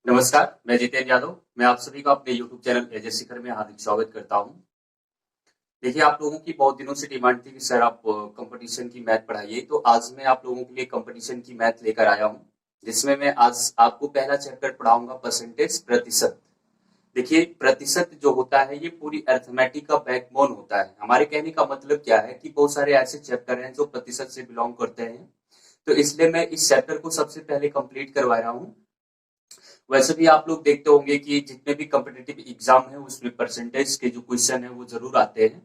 नमस्कार, मैं जितेंद्र यादव। मैं आप सभी का अपने YouTube चैनल एजे शिखर में हार्दिक स्वागत करता हूं। देखिए, आप लोगों की बहुत दिनों से डिमांड थी कि सर आप कंपटीशन की मैथ पढ़ाइए, तो आज मैं आप लोगों के लिए कंपटीशन की मैथ लेकर आया हूं, जिसमें मैं आज आपको पहला चैप्टर पढ़ाऊंगा, परसेंटेज, प्रतिशत। देखिए, प्रतिशत जो होता है ये पूरी अर्थमेटिक का बैकबोन होता है। हमारे कहने का मतलब क्या है कि बहुत सारे ऐसे चैप्टर हैं जो प्रतिशत से बिलोंग करते हैं, तो इसलिए मैं इस चैप्टर को सबसे पहले कंप्लीट करवा रहा हूँ। वैसे भी आप लोग देखते होंगे कि जितने भी कॉम्पिटिटिव एग्जाम है उसमें परसेंटेज के जो क्वेश्चन है वो जरूर आते हैं।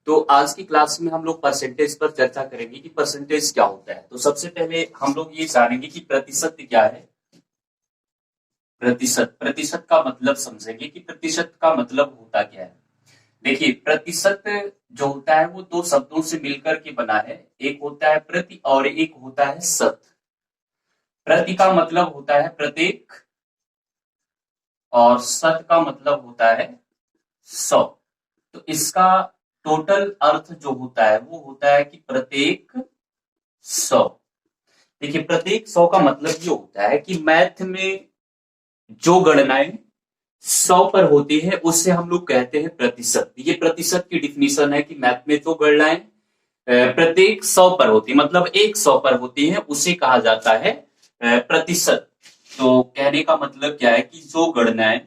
तो आज की क्लास में हम लोग परसेंटेज पर चर्चा करेंगे कि परसेंटेज क्या होता है। तो सबसे पहले हम लोग ये जानेंगे कि प्रतिशत क्या है। प्रतिशत प्रतिशत का मतलब समझेंगे कि प्रतिशत का मतलब होता क्या है। देखिए, प्रतिशत जो होता है वो दो शब्दों से मिलकर के बना है। एक होता है प्रति और एक होता है शत। प्रति का मतलब होता है प्रत्येक और शत का मतलब होता है 100। तो इसका टोटल अर्थ जो होता है वो होता है कि प्रत्येक 100। देखिए, प्रत्येक 100 का मतलब ये होता है कि मैथ में जो गणनाएं 100 पर होती है उससे हम लोग कहते हैं प्रतिशत। ये प्रतिशत की डिफिनीशन है कि मैथ में जो गणनाएं प्रत्येक 100 पर होती, मतलब एक 100 पर होती है, उसे कहा जाता है प्रतिशत। तो कहने का मतलब क्या है कि जो गणनाएं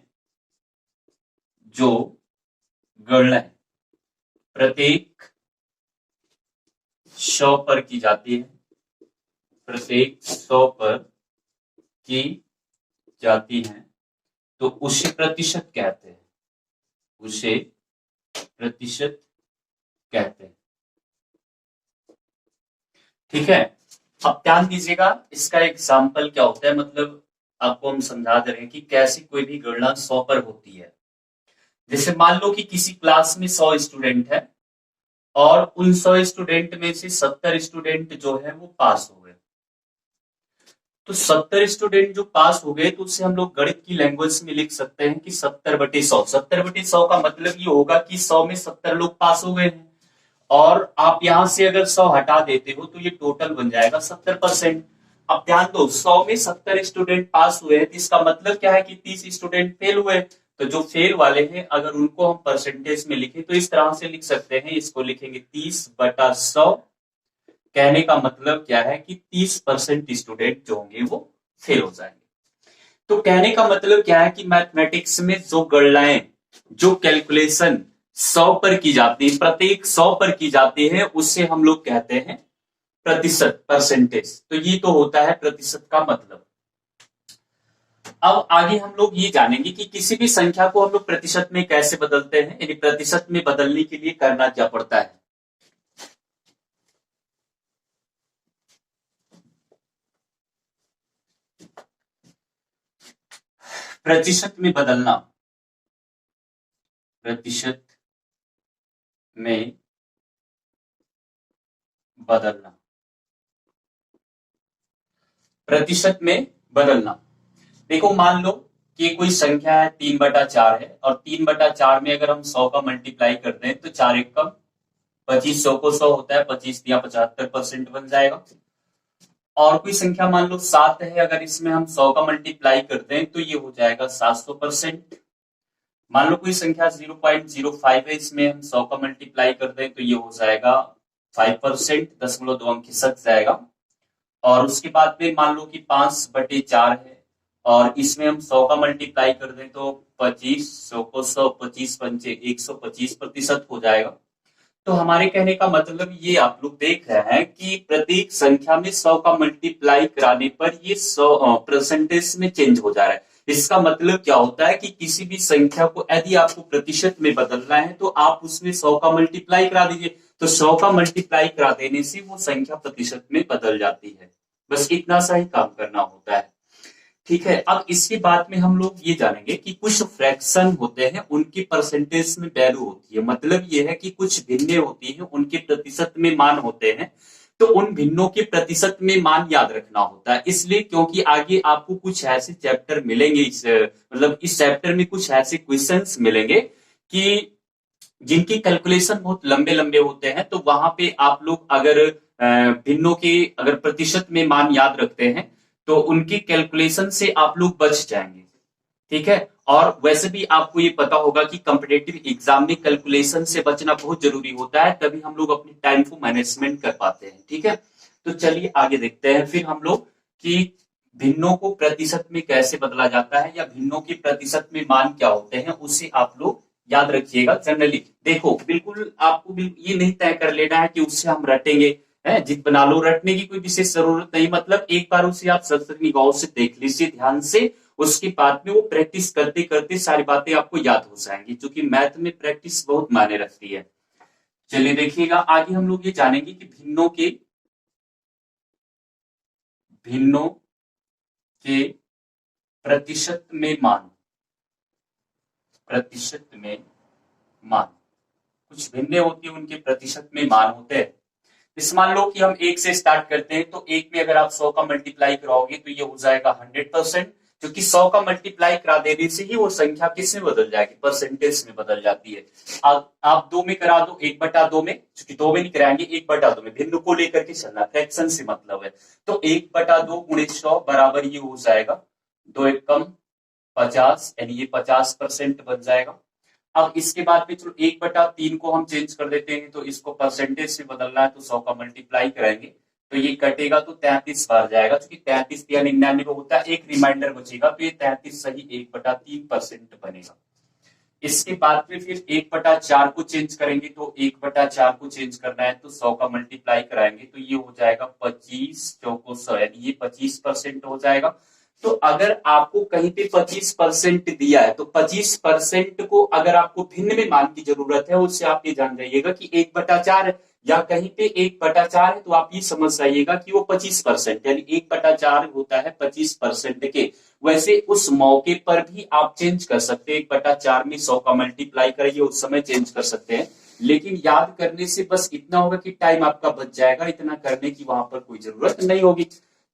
प्रत्येक 100 पर की जाती है, प्रत्येक 100 पर की जाती हैं, तो उसे प्रतिशत कहते हैं। उसे प्रतिशत कहते हैं। ठीक है। अब ध्यान दीजिएगा, इसका एग्जाम्पल क्या होता है, मतलब आपको हम समझा दे रहे हैं कि कैसे कोई भी गणना 100 पर होती है। जैसे मान लो कि किसी क्लास में 100 स्टूडेंट है और उन 100 स्टूडेंट में से 70 स्टूडेंट जो है वो पास हो गए। तो 70 स्टूडेंट जो पास हो गए तो उससे हम लोग गणित की लैंग्वेज में लिख सकते हैं कि 70/100। 70/100 का मतलब ये होगा कि 100 में 70 लोग पास हो गए हैं, और आप यहां से अगर 100 हटा देते हो तो ये टोटल बन जाएगा 70%। अब ध्यान दो, 100 में 70 स्टूडेंट पास हुए हैं, तो इसका मतलब क्या है कि 30 स्टूडेंट फेल हुए। तो जो फेल वाले हैं अगर उनको हम परसेंटेज में लिखें तो इस तरह से लिख सकते हैं, इसको लिखेंगे 30/100। कहने का मतलब क्या है कि 30% स्टूडेंट जो होंगे वो फेल हो जाएंगे। तो कहने का मतलब क्या है कि मैथमेटिक्स में जो गणनाएं, जो कैलकुलेशन 100 पर की जाती है, प्रत्येक 100 पर की जाती है, उससे हम लोग कहते हैं प्रतिशत, परसेंटेज। तो ये तो होता है प्रतिशत का मतलब। अब आगे हम लोग ये जानेंगे कि किसी भी संख्या को हम लोग प्रतिशत में कैसे बदलते हैं, यानी प्रतिशत में बदलने के लिए करना क्या पड़ता है। प्रतिशत में बदलना, प्रतिशत में बदलना, प्रतिशत में बदलना। देखो, मान लो कि कोई संख्या है 3/4 है, और 3/4 में अगर हम 100 का मल्टीप्लाई करते हैं तो 4 एक कम 25, 100 को 100 होता है, 25 दिया 75% बन जाएगा। और कोई संख्या मान लो 7 है, अगर इसमें हम 100 का मल्टीप्लाई करते हैं तो ये हो जाएगा 700%। मान लो कोई संख्या 0.05 है, इसमें हम 100 का मल्टीप्लाई करते हैं तो ये हो जाएगा 5%, 0.2 अंक खिसक जाएगा। और उसके बाद में मान लो कि 5/4 है और इसमें हम 100 का मल्टीप्लाई कर दें तो 25, 100 को 100, 25×5 125% हो जाएगा। तो हमारे कहने का मतलब ये आप लोग देख रहे हैं कि प्रत्येक संख्या में 100 का मल्टीप्लाई कराने पर ये 100 परसेंटेज में चेंज हो जा रहा है। इसका मतलब क्या होता है कि किसी भी संख्या को यदि आपको प्रतिशत में बदलना है तो आप उसमें 100 का मल्टीप्लाई करा दीजिए, तो 100 का मल्टीप्लाई करा देने से वो संख्या प्रतिशत में बदल जाती है। बस इतना सा ही काम करना होता है। ठीक है। अब इसके बाद में हम लोग ये जानेंगे कि कुछ फ्रैक्शन होते हैं उनकी परसेंटेज में वैल्यू होती है। मतलब ये है कि कुछ भिन्नें होती हैं, उनके प्रतिशत में मान होते हैं, तो उन भिन्नों के प्रतिशत में मान याद रखना होता है। इसलिए क्योंकि आगे आपको कुछ ऐसे चैप्टर मिलेंगे, मतलब इस चैप्टर में कुछ ऐसे क्वेश्चंस मिलेंगे कि जिनकी कैलकुलेशन बहुत लंबे लंबे होते हैं, तो वहां पे आप लोग अगर भिन्नों के अगर प्रतिशत में मान याद रखते हैं तो उनकी कैलकुलेशन से आप लोग बच जाएंगे। ठीक है। और वैसे भी आपको ये पता होगा कि कॉम्पिटेटिव एग्जाम में कैलकुलेशन से बचना बहुत जरूरी होता है, तभी हम लोग अपने टाइम को मैनेजमेंट कर पाते हैं। ठीक है, तो चलिए आगे देखते हैं फिर हम लोग कि भिन्नों को प्रतिशत में कैसे बदला जाता है, या भिन्नों के प्रतिशत में मान क्या होते हैं, उसे आप लोग याद रखिएगा। जनरली देखो, बिल्कुल आपको ये नहीं तय कर लेना है कि उससे हम रटेंगे, है जित बना लो, रटने की कोई विशेष जरूरत नहीं। मतलब एक बार उसे आप सत्संगी गौर से देख लीजिए ध्यान से, उसके बाद में वो प्रैक्टिस करते करते सारी बातें आपको याद हो जाएंगी, क्योंकि मैथ में प्रैक्टिस बहुत मायने रखती है। चलिए देखिएगा, आगे हम लोग ये जानेंगे कि भिन्नों के प्रतिशत में मान, प्रतिशत में मान, कुछ भिन्ने होती है उनके प्रतिशत में मान होते हैं। इस मान लो कि हम एक से स्टार्ट करते हैं, तो एक में अगर आप 100 का मल्टीप्लाई कराओगे तो ये हो जाएगा 100%, क्योंकि 100 का मल्टीप्लाई करा देने से ही वो संख्या किस में बदल जाएगी, परसेंटेज में बदल जाती है। आप 2 में करा दो, 1/2 में, क्योंकि 2 में नहीं कराएंगे, 1/2 में, भिन्न को लेकर के चलना, फ्रैक्शन से मतलब है। तो 1/2 गुणित 100 बराबर ये हो जाएगा 2 एकम 50, यानी ये 50% बन जाएगा। अब इसके बाद में चलो 1/3 को हम चेंज कर देते हैं, तो इसको परसेंटेज से बदलना है, तो 100 का मल्टीप्लाई करेंगे तो ये कटेगा तो 33 बार जाएगा, क्योंकि 33 या 99 होता है, एक रिमाइंडर बचेगा, तो ये 33 सही 1/3% बनेगा। इसके बाद में फिर 1/4 को चेंज करेंगे, तो 1/4 को चेंज करना है तो 100 का मल्टीप्लाई कराएंगे, तो ये हो जाएगा 25 चौको 100, यानी ये 25% हो जाएगा। तो अगर आपको कहीं पे 25% दिया है, तो 25% को अगर आपको भिन्न में मान की जरूरत है, उससे आप ये जान जाइएगा कि 1/4 है, या कहीं पे 1/4 है, तो आप ये समझ जाइएगा कि वो 25%, यानी 1/4 होता है 25% के। वैसे उस मौके पर भी आप चेंज कर सकते हैं, 1/4 में 100 का मल्टीप्लाई करिए, उस समय चेंज कर सकते हैं। लेकिन याद करने से बस इतना होगा कि टाइम आपका बच जाएगा, इतना करने की वहां पर कोई जरूरत नहीं होगी।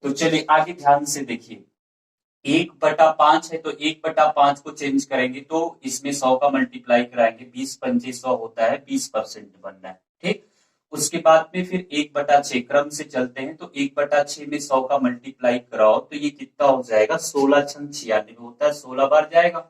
तो चलिए आगे ध्यान से देखिए, 1/5 है, तो 1/5 को चेंज करेंगे, तो इसमें 100 का मल्टीप्लाई कराएंगे, 20×5 100 होता है, 20% बनना है। ठीक, उसके बाद में फिर 1/6 क्रम से चलते हैं, तो 1/6 में 100 का मल्टीप्लाई कराओ, तो ये कितना हो जाएगा, 16×6 = 96 होता है, 16 बार जाएगा।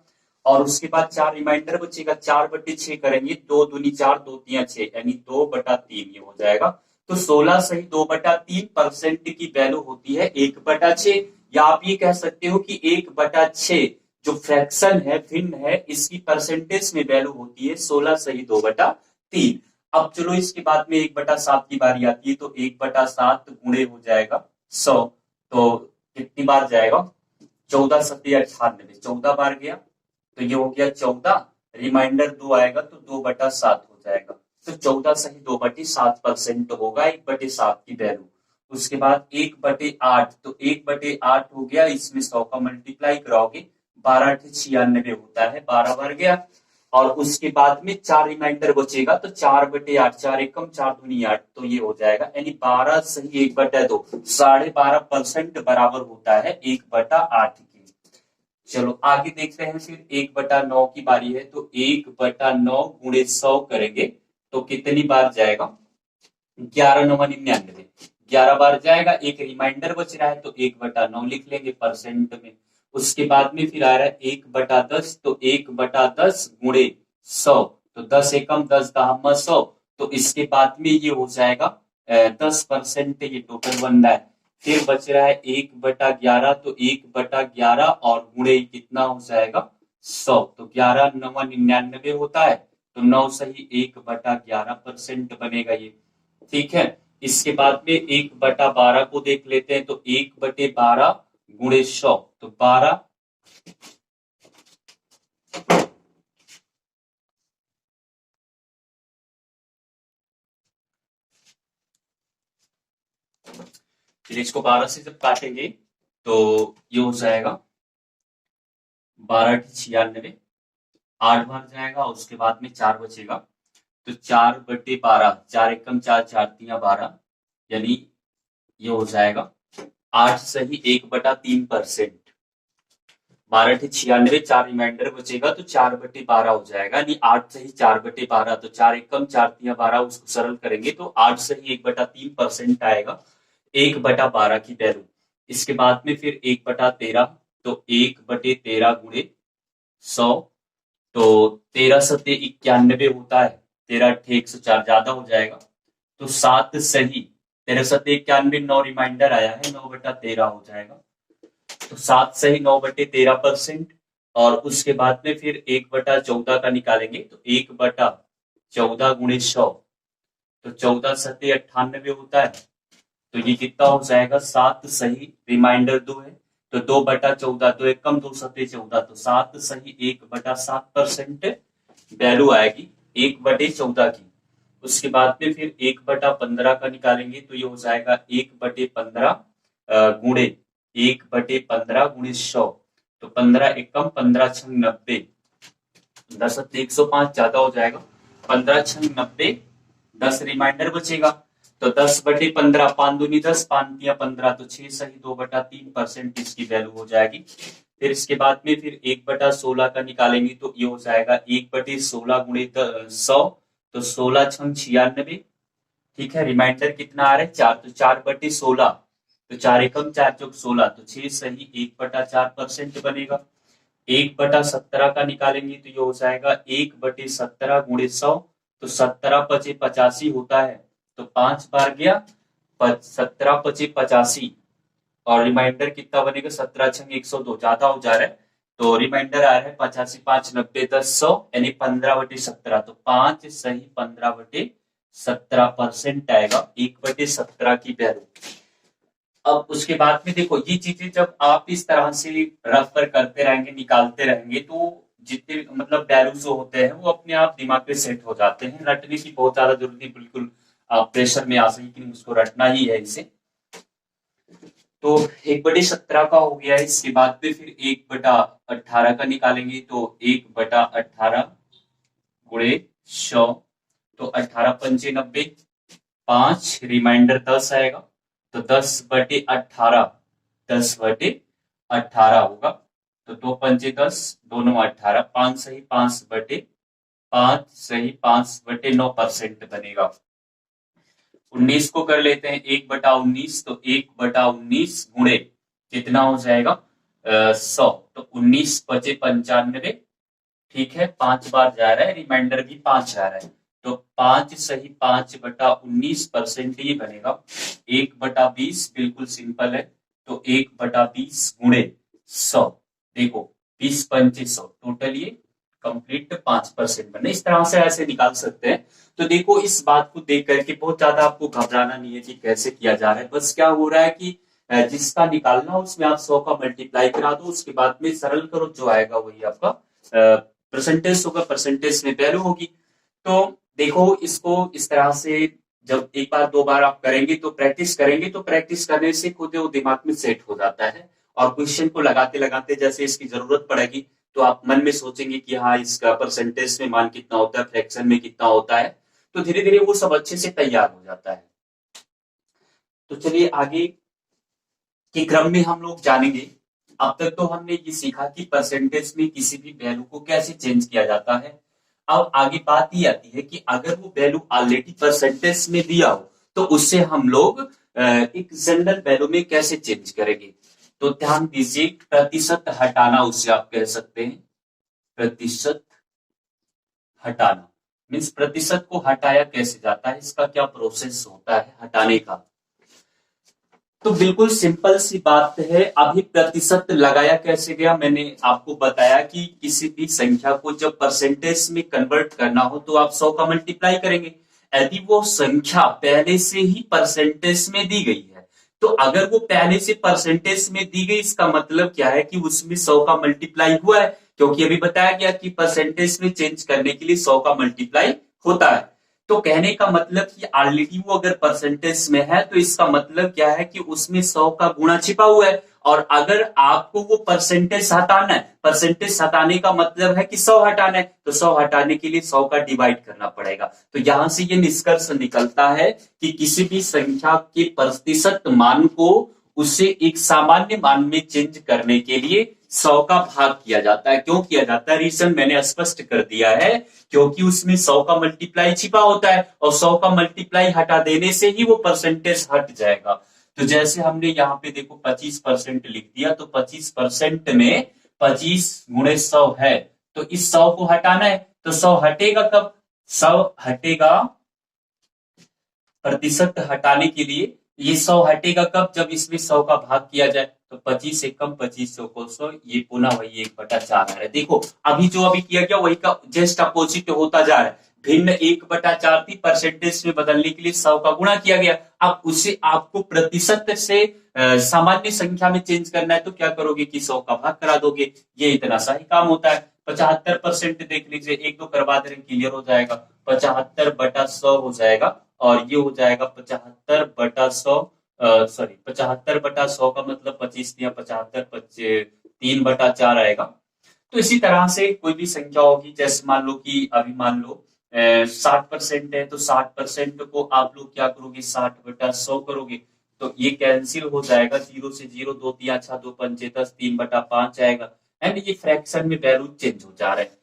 और उसके बाद 4 रिमाइंडर बचेगा, 4/6 करेंगे, 2 दूनी 4, 2 तिया 6, यानी 2/3 ये हो जाएगा। तो 16 सही 2/3% की वैल्यू होती है 1/6, या आप ये कह सकते हो कि 1/6 जो फ्रैक्शन है, भिन्न है, इसकी परसेंटेज में वैल्यू होती है 16 सही 2/3। अब चलो इसके बाद में 1/7 की बारी आती है, तो 1/7 गुणे हो जाएगा 100, तो कितनी बार जाएगा, 14×7 = 98, 14 बार गया, तो ये हो गया 14, रिमाइंडर 2 आएगा तो 2/7 हो जाएगा। तो 14 सही 2/7% होगा 1/7 की वैल्यू। उसके बाद 1/8, तो 1/8 हो गया, इसमें 100 का मल्टीप्लाई कराओगे, 12×8 = 96 होता है, 12 बार गया। और उसके बाद में 4 रिमाइंडर बचेगा, तो 4/8, 4 एकम 4 दूनी 8, तो ये हो जाएगा, यानी 12 सही 1/2, 12.5% बराबर होता है 1/8 की। चलो आगे देखते हैं, फिर 1/9 की बारी है, तो 1/9 गुणे 100 करेंगे, तो कितनी बार जाएगा, 11×9 = 99, 11 बार जाएगा, एक रिमाइंडर बच रहा है, तो 1/9 लिख लेंगे परसेंट में। उसके बाद में फिर आ रहा है 1/10, तो 1/10 गुणे 100, तो 10 एकम 10×10 100, तो इसके बाद में ये हो जाएगा 10%, ये टोटल बन रहा है। फिर बच रहा है 1/11, तो 1/11 और गुणे कितना हो जाएगा 100, तो 11×9 = 99 होता है, तो 9 सही 1/11% बनेगा ये। ठीक है, इसके बाद में 1/12 को देख लेते हैं, तो 1/12 गुणे 100, तो 12, फिर इसको 12 से जब काटेंगे तो ये हो जाएगा 12×96, 8 बार जाएगा, उसके बाद में 4 बचेगा, तो 4/12, 4 एकम 4, 4 तिया 12, यानी ये हो जाएगा 8 सही 1/3%, 12×96, 4 रिमाइंडर बचेगा, तो 4/12 हो जाएगा, यानी 8 सही 4/12, तो 4 एकम 4 तिया 12, उसको सरल करेंगे तो 8 सही 1/3% आएगा 1/12 की वैल्यू। इसके बाद में फिर 1/13, तो 1/13 गुणे 100, तो 13 सत्ते 91 होता है, 13 अट्ठे 104 ज्यादा हो जाएगा, तो 7 सही 13 सत्ते 91, 9 रिमाइंडर आया है, 9/13 हो जाएगा, तो 7 सही 9/13%। और उसके बाद में फिर 1/14 का निकालेंगे, तो 1/14 गुणे 100, तो 14 सत्ते 98 होता है, तो ये कितना हो जाएगा, 7 सही रिमाइंडर 2 है, तो 2/14, तो एक कम 2 सत्ते 14, तो 7 सही 1/7% वैल्यू आएगी 1/14 की। उसके बाद में फिर 1/15 का निकालेंगे, तो ये हो जाएगा 1/15 गुणे 1/15 गुणे 100, तो 15 एकम 15 छंग 90, 10 सत्ते 105 ज्यादा हो जाएगा, 15 छंग 90, 10 रिमाइंडर बचेगा, तो 10/15, 5 दूनी 10, 5 तिया 15, तो 6 सही 2/3% इसकी वैल्यू हो जाएगी। फिर इसके बाद में फिर 1/16 का निकालेंगे, तो ये हो जाएगा 1/16 गुणे 100, तो 16 छंग 96, ठीक है, रिमाइंडर कितना आ रहा है 4, तो 4/16, तो 4 एकम 4 चौक 16, तो 6 सही 1/4% बनेगा। 1/17 का निकालेंगे, तो ये हो जाएगा 1/17 गुणे 100, तो 17×5 = 85 होता है, तो 5 बार गया 17×5 = 85, और रिमाइंडर कितना बनेगा 17 छंग 102, ज्यादा हो जा रहा है, तो रिमाइंडर आ रहा है 85, 5 90 10 100, यानी 15/17, तो 5 सही 15/17% आएगा 1/17 की वैल्यू। अब उसके बाद में देखो, ये चीजें जब आप इस तरह से रफ पर करते रहेंगे, निकालते रहेंगे, तो जितने मतलब वैल्यूज जो होते हैं वो अपने आप दिमाग पे सेट हो जाते हैं, रटने की बहुत ज्यादा जरूरत नहीं, बिल्कुल आप प्रेशर में आ सही कि उसको रटना ही है इसे। तो 1/17 का हो गया, इसके बाद में फिर 1/18 का निकालेंगे, तो 1/18 गुणे 100, तो 18×5 = 90, 5 रिमाइंडर 10 आएगा, तो 10/18, 10/18 होगा, तो 2×5 = 10, 2×9 = 18, 5 सही 5/5 सही 5/9% बनेगा। 19 को कर लेते हैं 1/19, तो 1/19 गुणे कितना हो जाएगा 100, तो 19×5 = 95, ठीक है, 5 बार जा रहा है, रिमाइंडर भी 5 जा रहा है, तो 5 सही 5/19% ही बनेगा। 1/20 बिल्कुल सिंपल है, तो 1/20 गुणे 100, देखो 20×5 = 100, टोटल ये कंप्लीट 5% बने। इस तरह से ऐसे निकाल सकते हैं। तो देखो, इस बात को देख करके बहुत ज्यादा आपको घबराना नहीं है कि कैसे किया जा रहा है, बस क्या हो रहा है कि जिसका निकालना उसमें आप 100 का मल्टीप्लाई करा दो, उसके बाद में सरल करो, जो आएगा वही आपका परसेंटेज होगा, परसेंटेज में वैल्यू होगी। तो देखो, इसको इस तरह से जब एक बार दो बार आप करेंगे, तो प्रैक्टिस करेंगे, तो प्रैक्टिस करने से खुद वो दिमाग में सेट हो जाता है, और क्वेश्चन को लगाते लगाते जैसे इसकी जरूरत पड़ेगी, तो आप मन में सोचेंगे कि हाँ, इसका परसेंटेज में मान कितना होता है, फ्रैक्शन में कितना होता है, तो धीरे धीरे वो सब अच्छे से तैयार हो जाता है। तो चलिए आगे के क्रम में हम लोग जानेंगे। अब तक तो हमने ये सीखा कि परसेंटेज में किसी भी वैल्यू को कैसे चेंज किया जाता है। अब आगे बात ये आती है कि अगर वो वैल्यू ऑलरेडी परसेंटेज में दिया हो, तो उससे हम लोग एक जनरल वैल्यू में कैसे चेंज करेंगे। तो ध्यान दीजिए, प्रतिशत हटाना उसे आप कह सकते हैं, प्रतिशत हटाना मीन्स प्रतिशत को हटाया कैसे जाता है, इसका क्या प्रोसेस होता है हटाने का। तो बिल्कुल सिंपल सी बात है, अभी प्रतिशत लगाया कैसे गया, मैंने आपको बताया कि किसी भी संख्या को जब परसेंटेज में कन्वर्ट करना हो, तो आप 100 का मल्टीप्लाई करेंगे। यदि वो संख्या पहले से ही परसेंटेज में दी गई है, तो अगर वो पहले से परसेंटेज में दी गई, इसका मतलब क्या है कि उसमें 100 का मल्टीप्लाई हुआ है, क्योंकि अभी बताया गया कि परसेंटेज में चेंज करने के लिए 100 का मल्टीप्लाई होता है। तो कहने का मतलब कि ऑलरेडी वो अगर परसेंटेज में है, तो इसका मतलब क्या है कि उसमें 100 का गुणा छिपा हुआ है, और अगर आपको वो परसेंटेज हटाना है, परसेंटेज हटाने का मतलब है कि 100 हटाना है, तो 100 हटाने के लिए 100 का डिवाइड करना पड़ेगा। तो यहां से ये निष्कर्ष निकलता है कि किसी भी संख्या के प्रतिशत मान को उसे एक सामान्य मान में चेंज करने के लिए 100 का भाग किया जाता है। क्यों किया जाता है, रीजन मैंने स्पष्ट कर दिया है, क्योंकि उसमें 100 का मल्टीप्लाई छिपा होता है, और 100 का मल्टीप्लाई हटा देने से ही वो परसेंटेज हट जाएगा। तो जैसे हमने यहाँ पे देखो 25% लिख दिया, तो 25% में 25 गुणे 100 है, तो इस 100 को हटाना है, तो 100 हटेगा कब? 100 हटेगा, प्रतिशत हटाने के लिए ये 100 हटेगा कब? जब इसमें 100 का भाग किया जाए, तो 25 से कम 25 से को 100, ये पुनः वही 1/4 आ रहा है। देखो अभी जो अभी किया गया वही का जस्ट अपोजिट होता जा रहा है। भिन्न 1/4 थी, परसेंटेज में बदलने के लिए 100 का गुणा किया गया। अब उसे आपको प्रतिशत से सामान्य संख्या में चेंज करना है, तो क्या करोगे कि 100 का भाग करा दोगे। ये इतना सा ही काम होता है। 75% देख लीजिए, एक दो करवा दे क्लियर हो जाएगा। 75/100 हो जाएगा, और ये हो जाएगा 75/100, सॉरी 75/100 का मतलब 25 या 75 3/4 आएगा। तो इसी तरह से कोई भी संख्या होगी, जैसे मान लो कि अभी मान लो 60% है, तो 60% को आप लोग क्या करोगे, 60/100 करोगे, तो ये कैंसिल हो जाएगा। 0 से 0, 2 3 6 2 5 10, 3/5 आएगा। एंड ये फ्रैक्शन में वैल्यू चेंज हो जा रहे हैं।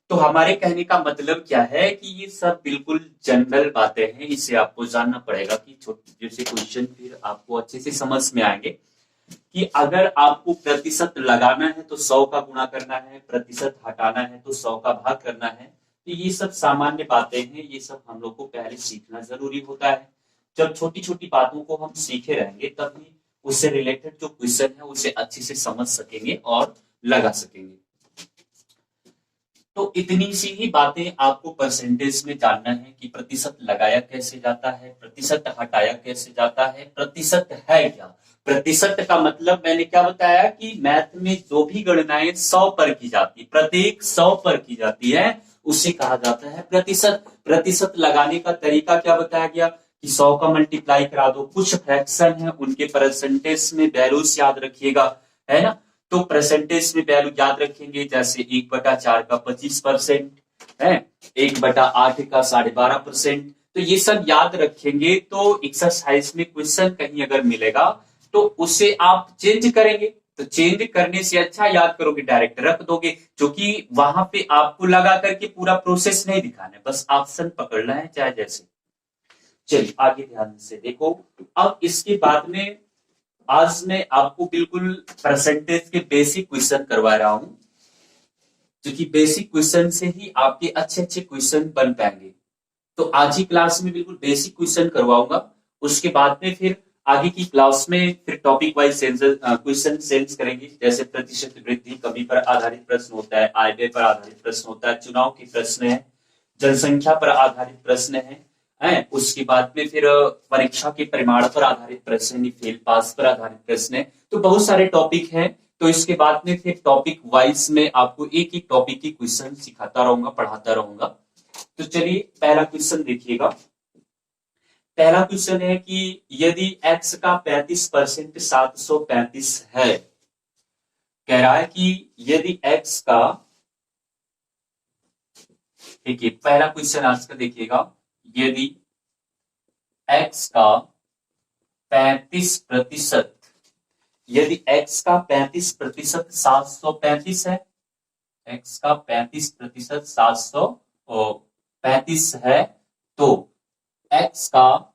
तो हमारे कहने का मतलब क्या है कि ये सब बिल्कुल जनरल बातें हैं, इसे आपको जानना पड़ेगा कि छोटे जैसे क्वेश्चन फिर आपको अच्छे से समझ में आएंगे कि अगर आपको प्रतिशत लगाना है तो 100 का गुणा करना है, प्रतिशत हटाना है तो 100 का भाग करना है। तो ये सब सामान्य बातें हैं, ये सब हम लोग को पहले सीखना जरूरी होता है। जब छोटी छोटी बातों को हम सीखे रहेंगे तभी उससे रिलेटेड जो क्वेश्चन है उसे अच्छे से समझ सकेंगे और लगा सकेंगे। तो इतनी सी ही बातें आपको परसेंटेज में जानना है कि प्रतिशत लगाया कैसे जाता है, प्रतिशत हटाया कैसे जाता है, प्रतिशत है क्या। प्रतिशत का मतलब मैंने क्या बताया कि मैथ में जो भी गणनाएं 100 पर की जाती, प्रत्येक 100 पर की जाती है, उसे कहा जाता है प्रतिशत। प्रतिशत लगाने का तरीका क्या बताया गया कि 100 का मल्टीप्लाई करा दो। कुछ फ्रैक्शन है उनके परसेंटेज में वैल्यूज याद रखिएगा, है ना। तो परसेंटेज में वैल्यू याद रखेंगे, जैसे 1/4 का 25% है, 1/8 का 12.5%। तो ये सब याद रखेंगे, तो एक्सरसाइज में क्वेश्चन कहीं अगर मिलेगा तो उसे आप चेंज करेंगे। तो चेंज करने से अच्छा याद करोगे, डायरेक्ट रख दोगे, क्योंकि वहां पे आपको लगा करके पूरा प्रोसेस नहीं दिखाना है, बस ऑप्शन पकड़ना है चाहे जैसे। चलिए आगे ध्यान से देखो। अब इसके बाद में आज मैं आपको बिल्कुल परसेंटेज के बेसिक क्वेश्चन करवा रहा हूं, क्योंकि बेसिक क्वेश्चन से ही आपके अच्छे अच्छे क्वेश्चन बन पाएंगे। तो आज ही क्लास में बिल्कुल बेसिक क्वेश्चन करवाऊंगा, उसके बाद में फिर आगे की क्लास में फिर टॉपिक वाइज क्वेश्चन सेंस करेंगे। जैसे प्रतिशत वृद्धि, कमी पर आधारित प्रश्न होता है, आय व्यय पर आधारित प्रश्न होता है, चुनाव के प्रश्न है, जनसंख्या पर आधारित प्रश्न है, उसके बाद में फिर परीक्षा के परिमाण पर आधारित प्रश्न, फेल पास पर आधारित प्रश्न है। तो बहुत सारे टॉपिक हैं। तो इसके बाद में फिर टॉपिक वाइज में आपको एक एक टॉपिक की क्वेश्चन सिखाता रहूंगा, पढ़ाता रहूंगा। तो चलिए पहला क्वेश्चन देखिएगा। पहला क्वेश्चन है कि यदि x का 35% 735 है, कह रहा है कि यदि x का, देखिए पहला क्वेश्चन आज का देखिएगा, यदि x का 35%, यदि x का 35% 735 है, x का 35% 735 है, तो x का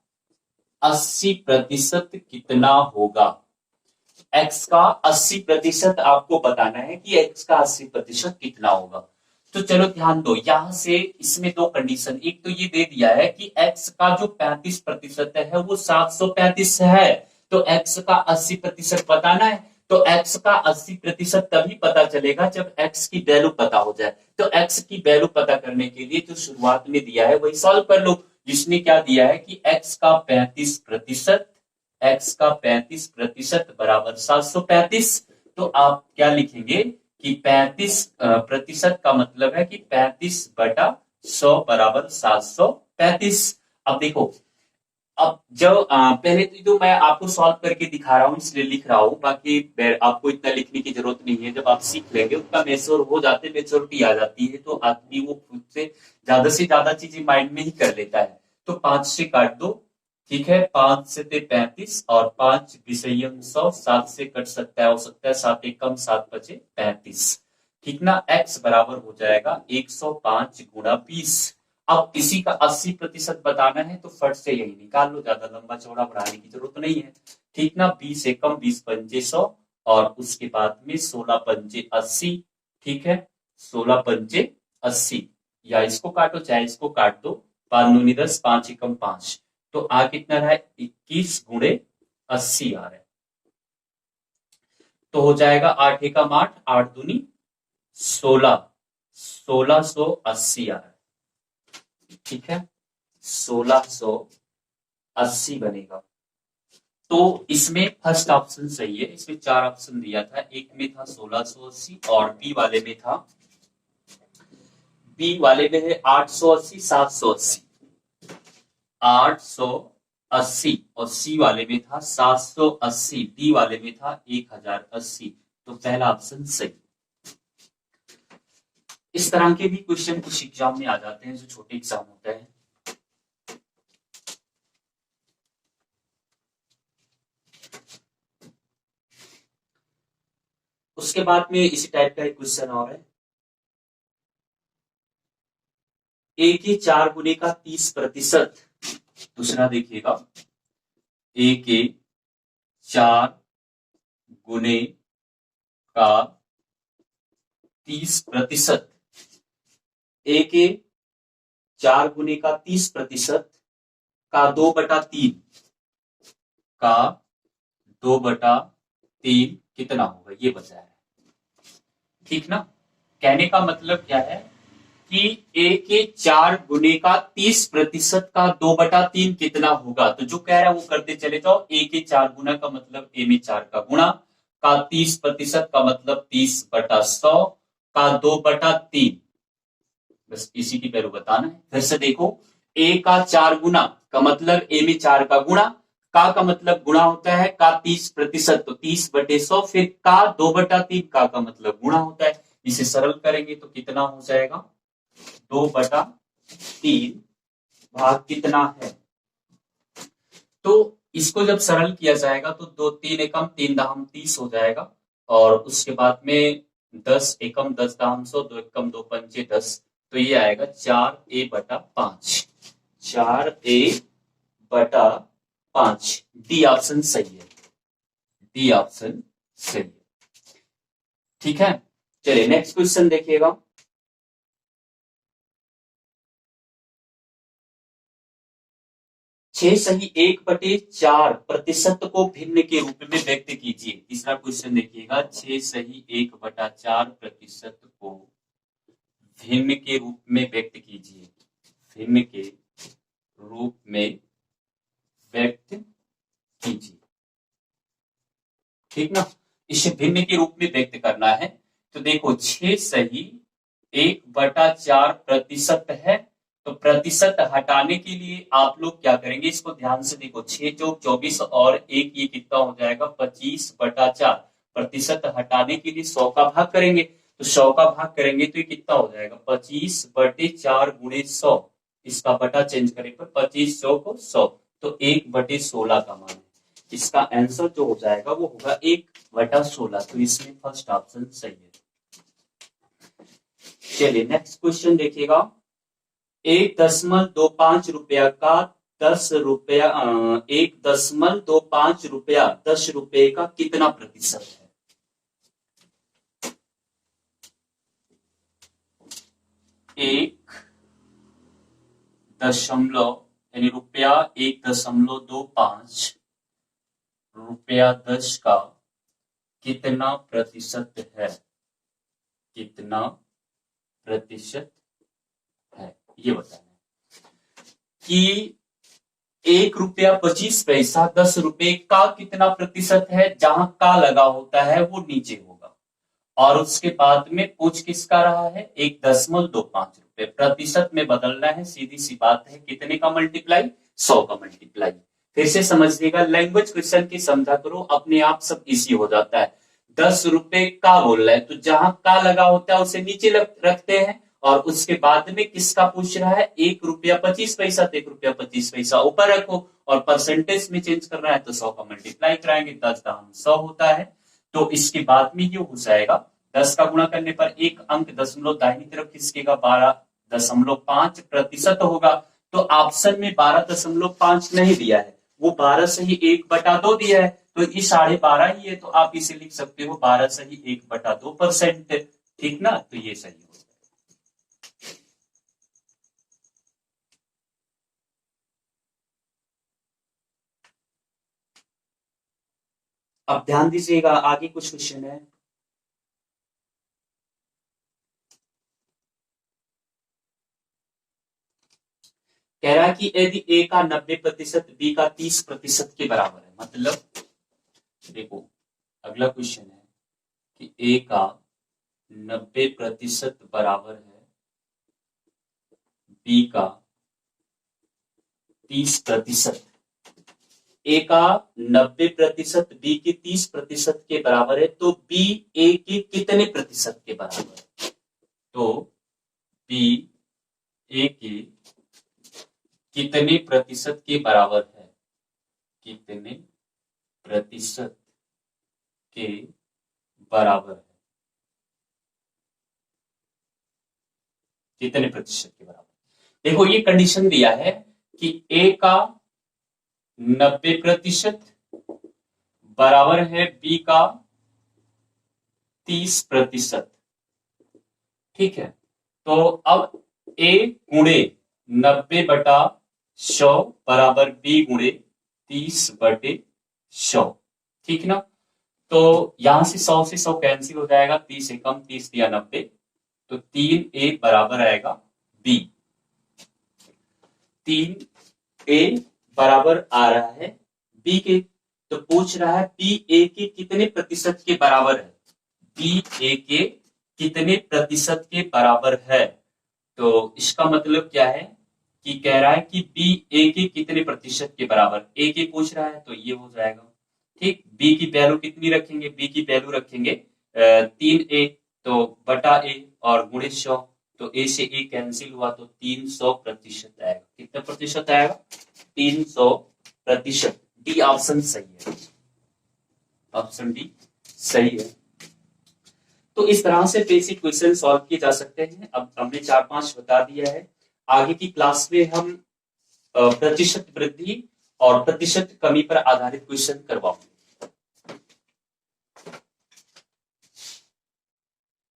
80% कितना होगा। x का 80% आपको बताना है कि x का 80% कितना होगा। तो चलो ध्यान दो, यहां से इसमें दो कंडीशन, एक तो ये दे दिया है कि x का जो 35% है वो 735 है, तो x का 80% बताना है। तो x का 80% तभी पता चलेगा जब x की वैल्यू पता हो जाए। तो x की वैल्यू पता करने के लिए जो शुरुआत में दिया है वही सॉल्व कर लो। जिसने क्या दिया है कि x का 35%, x का 35% बराबर 735। तो आप क्या लिखेंगे कि 35% का मतलब है कि 35/100 बराबर 735। अब देखो, अब जब पहले तो मैं आपको सॉल्व करके दिखा रहा हूं इसलिए लिख रहा हूं, बाकी आपको इतना लिखने की जरूरत नहीं है। जब आप सीख लेंगे, उतना मेच्योर हो जाते, मेच्योरिटी आ जाती है, तो आदमी वो खुद से ज्यादा चीजें माइंड में ही कर लेता है। तो 5 से काट दो, ठीक है, 5 से 35 और 5 विषयम 100, 7 से कट सकता है, हो सकता है 7 एकम 7 बचे 35, ठीक ना। x बराबर हो जाएगा 105 गुणा 20। अब इसी का 80% बताना है, तो फट से यही निकाल लो, ज्यादा लंबा चौड़ा बढ़ाने की जरूरत नहीं है, ठीक ना। 20 एकम 20 पंजे 100, और उसके बाद में 16 पंजे 80, ठीक है, 16 पंचे 80, या इसको काटो चाहे इसको काट दो, 5 दूनी 10, 5 एकम 5, तो आ कितना रहा है 21 गुणे 80 आ रहा है, तो हो जाएगा 8 एकम 8, 8 दूनी 16, 1680 आ रहा है। ठीक है, 1680 बनेगा। तो इसमें फर्स्ट ऑप्शन सही है, इसमें 4 ऑप्शन दिया था, एक में था 1680 और बी वाले में है 880, 780, 880 और सी वाले में था 780, डी वाले में था 1080, तो पहला ऑप्शन सही। इस तरह के भी क्वेश्चन कुछ एग्जाम में आ जाते हैं जो छोटे एग्जाम होते हैं। उसके बाद में इसी टाइप का एक क्वेश्चन और है, ए के 4 गुने का 30%, दूसरा देखिएगा, ए के 4 गुने का 30%, ए के 4 गुने का 30% का 2/3 का 2/3 कितना होगा, ये बताया है। ठीक ना, कहने का मतलब क्या है कि ए के 4 गुने का 30% का 2/3 कितना होगा, तो जो कह रहा है वो करते चले जाओ। ए के 4 गुना का मतलब ए में 4 का गुणा, का 30% का मतलब 30/100 का 2/3, बस इसी की पहलू बताना है। फिर से देखो, ए का 4 गुना का मतलब ए में 4 का गुणा, का मतलब गुणा होता है का 30%, तो 30/100, फिर का 2/3, का मतलब गुणा होता है। इसे सरल करेंगे तो कितना हो जाएगा, 2/3 भाग कितना है, तो इसको जब सरल किया जाएगा तो 2 3 एकम 3 दाम 30 हो जाएगा, और उसके बाद में 10 एकम 10 दाम 100, 2 एकम 2 पंचे 10, तो ये आएगा 4a/5, 4a/5। डी ऑप्शन सही है, डी ऑप्शन सही है। ठीक है, चलिए नेक्स्ट क्वेश्चन देखिएगा, छह सही 1/4% को भिन्न के रूप में व्यक्त कीजिए। तीसरा क्वेश्चन देखिएगा, 6 सही 1/4% को भिन्न के रूप में व्यक्त कीजिए, भिन्न के रूप में व्यक्त कीजिए। ठीक ना, इसे भिन्न के रूप में व्यक्त करना है, तो देखो 6 सही 1/4% है, तो प्रतिशत हटाने के लिए आप लोग क्या करेंगे, इसको ध्यान से देखो, 6 चौक 24 और 1 ये कितना हो जाएगा 25/4, प्रतिशत हटाने के लिए 100 का भाग करेंगे, तो 100 का भाग करेंगे तो ये कितना हो जाएगा 25/4 गुणे 100, इसका बटा चेंज करें पर 25 100 को 100, तो 1/16 का मान है। इसका आंसर जो हो जाएगा वो होगा 1/16, तो इसमें फर्स्ट ऑप्शन सही है। चलिए नेक्स्ट क्वेश्चन देखिएगा, 1.25 रुपया का 10 रुपया 1.25 रुपया 10 रुपये का कितना प्रतिशत है, 1 रुपया 1.25 रुपया 10 का कितना प्रतिशत है, कितना प्रतिशत है, ये बताना कि 1.25 रुपया 10 रुपए का कितना प्रतिशत है, जहां का लगा होता है वो नीचे होगा, और उसके बाद में पूछ किसका रहा है 1.25 रुपए, प्रतिशत में बदलना है, सीधी सी बात है, कितने का मल्टीप्लाई 100 का मल्टीप्लाई। फिर से समझिएगा, लैंग्वेज क्वेश्चन की समझा करो, अपने आप सब इजी हो जाता है। 10 रुपए का बोल रहा है, तो जहां का लगा होता है उसे नीचे रखते हैं, और उसके बाद में किसका पूछ रहा है 1.25 रुपया, तो 1.25 रुपया ऊपर रखो, और परसेंटेज में चेंज करना है तो 100 का मल्टीप्लाई कराएंगे, 10 दाम 100 होता है, तो इसके बाद में ये हो जाएगा 10 का गुणा करने पर एक अंक दशमलव दाहिनी तरफ खिसकेगा, 12.5 प्रतिशत होगा, तो ऑप्शन में 12.5 नहीं दिया है, वो 12 सही 1/2 दिया है, तो ये 12.5 ही है, तो आप इसे लिख सकते हो 12 सही 1/2%। ठीक ना, तो ये सही हो अब ध्यान दीजिएगा, आगे कुछ क्वेश्चन है। कह रहा है कि यदि ए का 90% बी का 30% के बराबर है, मतलब देखो अगला क्वेश्चन है कि ए का 90% बराबर है बी का 30%। ए का 90% बी के 30% के बराबर है, तो बी ए के कितने प्रतिशत के बराबर है? तो बी ए के कितने प्रतिशत के बराबर है? कितने प्रतिशत के बराबर है? कितने प्रतिशत के बराबर? देखो ये कंडीशन दिया है कि ए का 90% बराबर है बी का 30%। ठीक है, तो अब ए गुणे 90/100 बराबर बी गुणे 30/100। ठीक ना, तो यहां से 100 से 100 कैंसिल हो जाएगा, 30 एकम 30 दिया 90, तो 3 ए बराबर आएगा बी। 3 ए बराबर आ रहा है बी के, तो पूछ रहा है बी ए के कितने प्रतिशत के बराबर है? बी ए के कितने प्रतिशत के बराबर है? तो इसका मतलब क्या है कि कह रहा है कि बी ए के कितने प्रतिशत के बराबर, ए के पूछ रहा है तो ये हो जाएगा। ठीक, बी की वैल्यू कितनी रखेंगे? बी की वैल्यू रखेंगे 3 ए, तो बटा ए और गुणे 100, तो ए से ए कैंसिल हुआ तो 300% आएगा। कितना प्रतिशत आएगा? 300%। डी ऑप्शन सही है, ऑप्शन डी सही है। तो इस तरह से बेसिक क्वेश्चन सॉल्व किए जा सकते हैं। अब हमने 4-5 बता दिया है, आगे की क्लास में हम प्रतिशत वृद्धि और प्रतिशत कमी पर आधारित क्वेश्चन करवाएंगे।